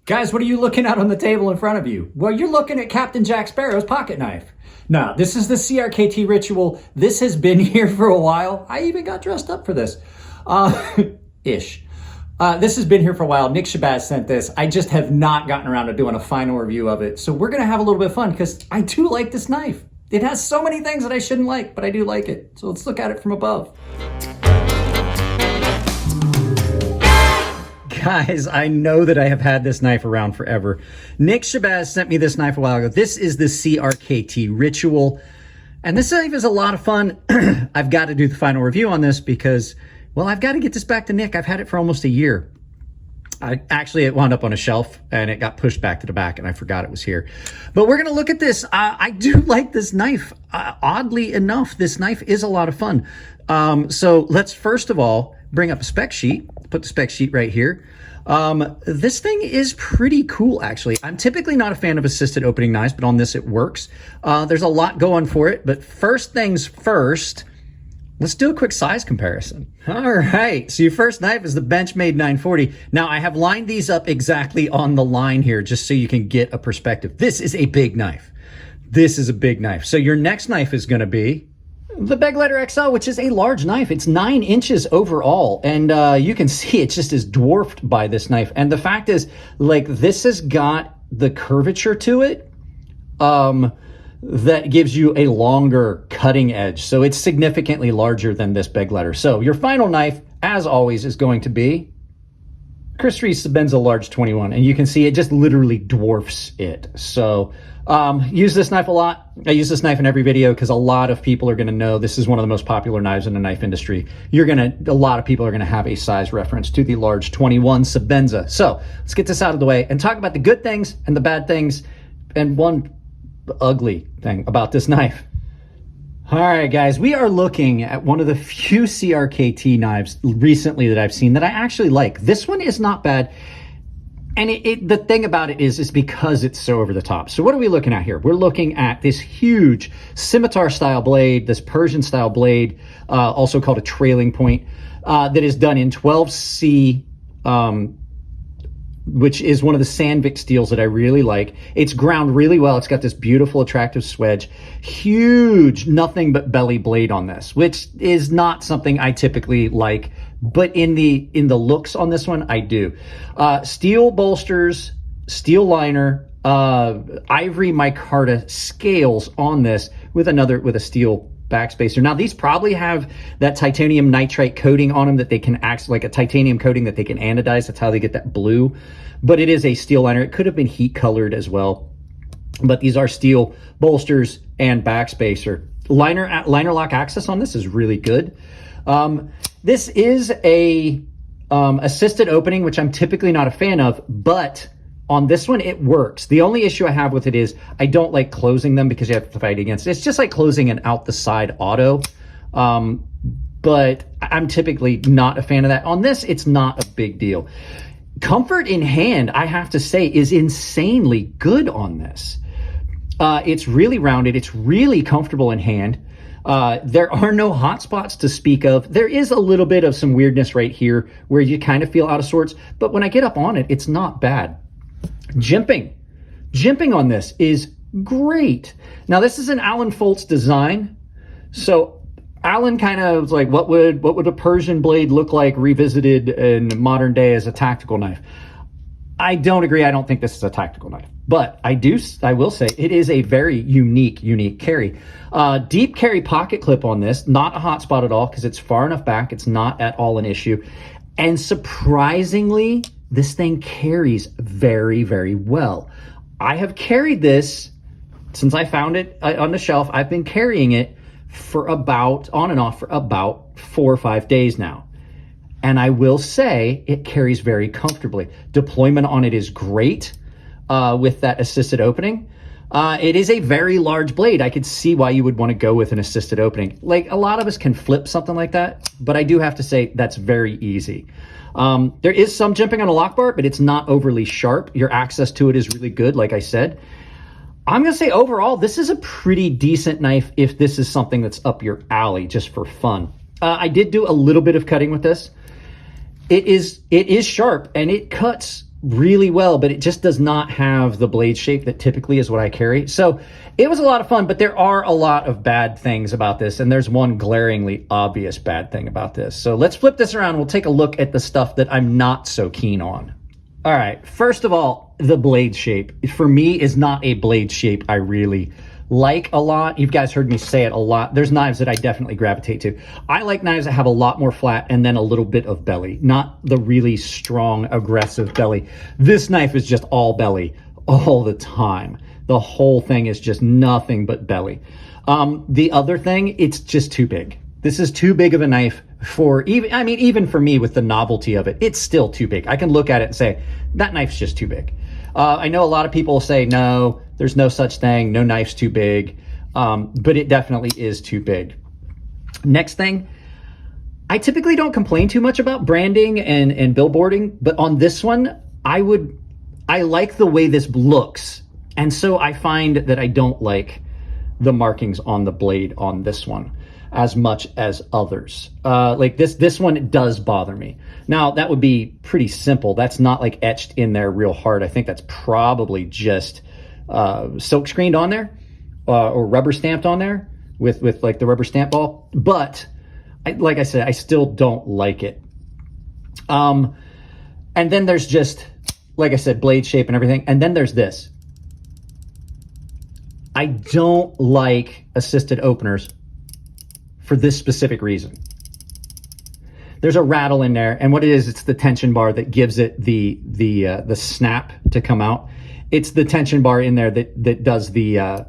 Guys, what are you looking at on the table in front of you? Well, you're looking at Captain Jack Sparrow's pocket knife. Now, this is the CRKT Ritual. This has been here for a while. I even got dressed up for this. Ish. This has been here for a while. Nick Shabazz sent this. I just have not gotten around to doing a final review of it. So we're going to have a little bit of fun because I do like this knife. It has so many things that I shouldn't like, but I do like it. So let's look at it from above. Guys, I know that I have had this knife around forever. Nick Shabazz sent me this knife a while ago. This is the CRKT Ritual. And this knife is a lot of fun. I've got to do the final review on this because, well, I've got to get this back to Nick. I've had it for almost a year. It wound up on a shelf and it got pushed back to the back and I forgot it was here. But we're going to look at this. I do like this knife. Oddly enough, this knife is a lot of fun. So let's first of all bring up a spec sheet. Put the spec sheet right here. This thing is pretty cool, actually. I'm typically not a fan of assisted opening knives, but on this it works. There's a lot going for it, but first things first, let's do a quick size comparison. All right, so your first knife is the Benchmade 940. Now, I have lined these up exactly on the line here, just so you can get a perspective. This is a big knife. This is a big knife. So your next knife is gonna be the Begleiter XL, which is a large knife. It's 9 inches overall, and you can see it just is dwarfed by this knife. And the fact is, like, this has got the curvature to it that gives you a longer cutting edge. So it's significantly larger than this Begleiter. So your final knife, as always, is going to be Chris Reese Sebenza Large 21, and you can see it just literally dwarfs it. So use this knife a lot. I use this knife in every video because a lot of people are going to know this is one of the most popular knives in the knife industry. A lot of people are going to have a size reference to the Large 21 Sebenza. So let's get this out of the way and talk about the good things and the bad things and one ugly thing about this knife. All right, guys, we are looking at one of the few CRKT knives recently that I've seen that I actually like. This one is not bad. And the thing about it is because it's so over the top. So what are we looking at here? We're looking at this huge scimitar-style blade, this Persian-style blade, also called a trailing point, that is done in 12C, which is one of the Sandvik steels that I really like. It's ground really well. It's got this beautiful, attractive swedge. Huge, nothing but belly blade on this, which is not something I typically like. But in the looks on this one, I do. Steel bolsters, steel liner, ivory micarta scales on this with a steel backspacer. Now, these probably have that titanium nitride coating on them that they can act like a titanium coating that they can anodize. That's how they get that blue. But it is a steel liner. It could have been heat colored as well. But these are steel bolsters and backspacer. Liner lock access on this is really good. This is a assisted opening, which I'm typically not a fan of, but on this one, it works. The only issue I have with it is I don't like closing them because you have to fight against it. It's just like closing an out the side auto, but I'm typically not a fan of that. On this, it's not a big deal. Comfort in hand, I have to say, is insanely good on this. It's really rounded. It's really comfortable in hand. There are no hot spots to speak of. There is a little bit of some weirdness right here where you kind of feel out of sorts, but when I get up on it, it's not bad. Jimping on this is great. Now, this is an Alan Foltz design. So Alan kind of was like, what would a Persian blade look like revisited in modern day as a tactical knife? I don't agree. I don't think this is a tactical knife, but I will say it is a very unique carry. Deep carry pocket clip on this, not a hot spot at all because it's far enough back. It's not at all an issue. And surprisingly, this thing carries very, very well. I have carried this since I found it on the shelf. I've been carrying it for on and off for about 4 or 5 days now. And I will say it carries very comfortably. Deployment on it is great with that assisted opening. It is a very large blade. I could see why you would want to go with an assisted opening. Like, a lot of us can flip something like that, but I do have to say that's very easy. There is some jimping on a lock bar, but it's not overly sharp. Your access to it is really good, like I said. I'm going to say overall, this is a pretty decent knife if this is something that's up your alley just for fun. I did do a little bit of cutting with this. It is sharp and it cuts really well, but it just does not have the blade shape that typically is what I carry. So it was a lot of fun, but there are a lot of bad things about this, and there's one glaringly obvious bad thing about this. So let's flip this around. We'll take a look at the stuff that I'm not so keen on. All right, first of all, the blade shape for me is not a blade shape I really like a lot. You guys heard me say it a lot. There's knives that I definitely gravitate to. I like knives that have a lot more flat and then a little bit of belly, not the really strong, aggressive belly. This knife is just all belly all the time. The whole thing is just nothing but belly. The other thing, it's just too big. This is too big of a knife for even for me with the novelty of it, it's still too big. I can look at it and say, that knife's just too big. I know a lot of people say, no, there's no such thing. No knife's too big. But it definitely is too big. Next thing, I typically don't complain too much about branding and billboarding, but on this one, I like the way this looks. And so I find that I don't like the markings on the blade on this one as much as others. Like this one does bother me. Now that would be pretty simple. That's not like etched in there real hard. I think that's probably just silk screened on there or rubber stamped on there with like the rubber stamp ball. But like I said, I still don't like it. And then there's just, like I said, blade shape and everything. And then there's this. I don't like assisted openers for this specific reason. There's a rattle in there, and what it is, it's the tension bar that gives it the snap to come out. It's the tension bar in there that does the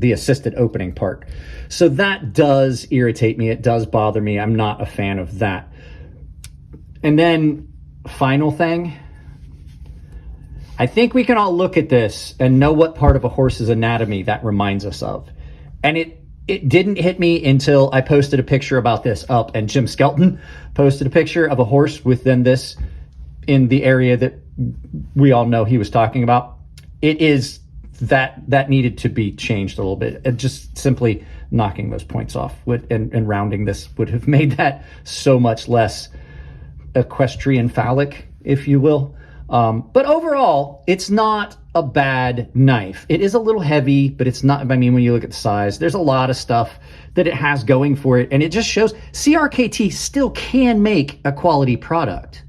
assisted opening part. So that does irritate me. It does bother me. I'm not a fan of that. And then final thing, I think we can all look at this and know what part of a horse's anatomy that reminds us of. And it didn't hit me until I posted a picture about this up, and Jim Skelton posted a picture of a horse with then this in the area that we all know he was talking about. It is that needed to be changed a little bit. And just simply knocking those points off and rounding this would have made that so much less equestrian phallic, if you will. But overall, it's not a bad knife. It is a little heavy, but it's not, I mean, when you look at the size, there's a lot of stuff that it has going for it. And it just shows Crkt still can make a quality product.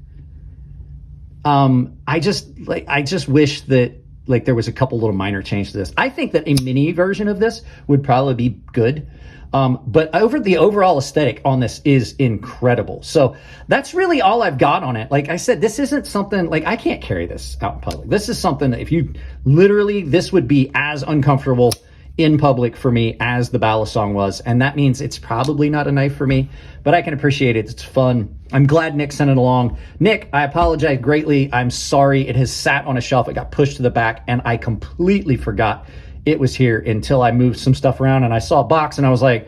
I just wish that like there was a couple little minor changes to this. I think that a mini version of this would probably be good. But the overall aesthetic on this is incredible. So that's really all I've got on it. Like I said, this isn't something like I can't carry this out in public. This is something that if you literally, this would be as uncomfortable in public for me as the Balisong was. And that means it's probably not a knife for me, but I can appreciate it. It's fun. I'm glad Nick sent it along. Nick, I apologize greatly. I'm sorry. It has sat on a shelf. It got pushed to the back and I completely forgot it was here until I moved some stuff around and I saw a box and I was like,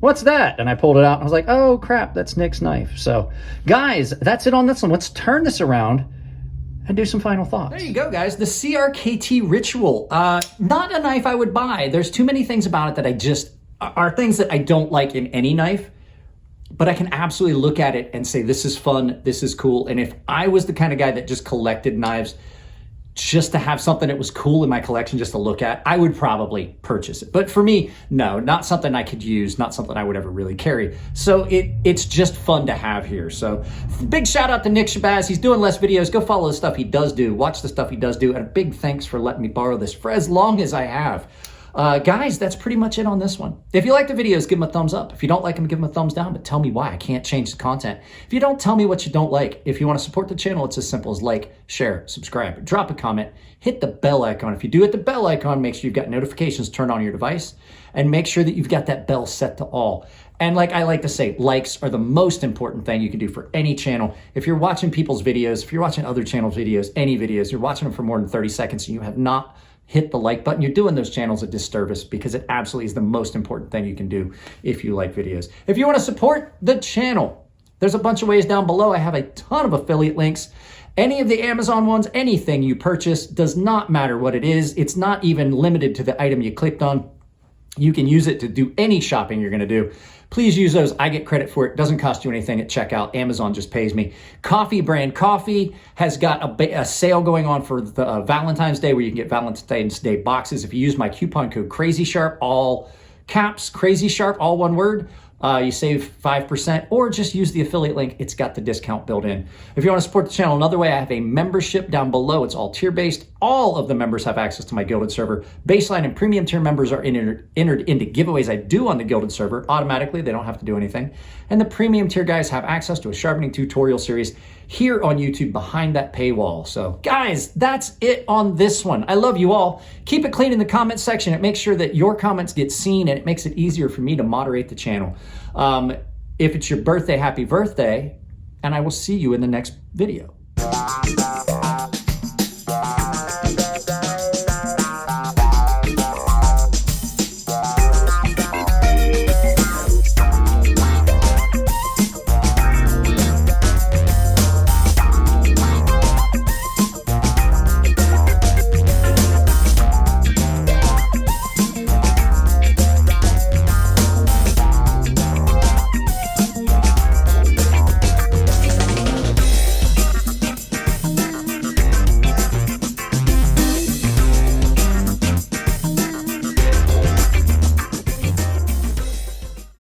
what's that? And I pulled it out and I was like, oh crap, that's Nick's knife. So guys, that's it on this one. Let's turn this around and do some final thoughts. There you go, guys. The Crkt Ritual. Not a knife I would buy. There's too many things about it that are things that I don't like in any knife, but I can absolutely look at it and say, this is fun, this is cool. And if I was the kind of guy that just collected knives just to have something that was cool in my collection just to look at, I would probably purchase it. But for me, no, not something I could use, not something I would ever really carry. So it's just fun to have here. So big shout out to Nick Shabazz. He's doing less videos. Go follow the stuff he does do. Watch the stuff he does do. And a big thanks for letting me borrow this for as long as I have. Guys, that's pretty much it on this one. If you like the videos, give them a thumbs up. If you don't like them, give them a thumbs down, but tell me why. I can't change the content. If you don't, tell me what you don't like. If you want to support the channel, it's as simple as like, share, subscribe, drop a comment, hit the bell icon. If you do hit the bell icon, make sure you've got notifications turned on your device and make sure that you've got that bell set to all. And like I like to say, likes are the most important thing you can do for any channel. If you're watching people's videos, if you're watching other channels' videos, any videos, you're watching them for more than 30 seconds and you have not hit the like button, you're doing those channels a disservice because it absolutely is the most important thing you can do if you like videos. If you want to support the channel, there's a bunch of ways down below. I have a ton of affiliate links. Any of the Amazon ones, anything you purchase, does not matter what it is. It's not even limited to the item you clicked on. You can use it to do any shopping you're going to do. Please use those. I get credit for it. Doesn't cost you anything at checkout. Amazon just pays me. Coffee brand coffee has got a sale going on for the Valentine's Day, where you can get Valentine's Day boxes. If you use my coupon code CrazySharp, all caps, CrazySharp, all one word, you save 5%, or just use the affiliate link. It's got the discount built in. If you want to support the channel another way, I have a membership down below. It's all tier-based. All of the members have access to my Gilded server. Baseline and premium tier members are entered into giveaways I do on the Gilded server automatically. They don't have to do anything. And the premium tier guys have access to a sharpening tutorial series here on YouTube behind that paywall. So guys, that's it on this one. I love you all. Keep it clean in the comment section. It makes sure that your comments get seen, and it makes it easier for me to moderate the channel. If it's your birthday, happy birthday, and I will see you in the next video.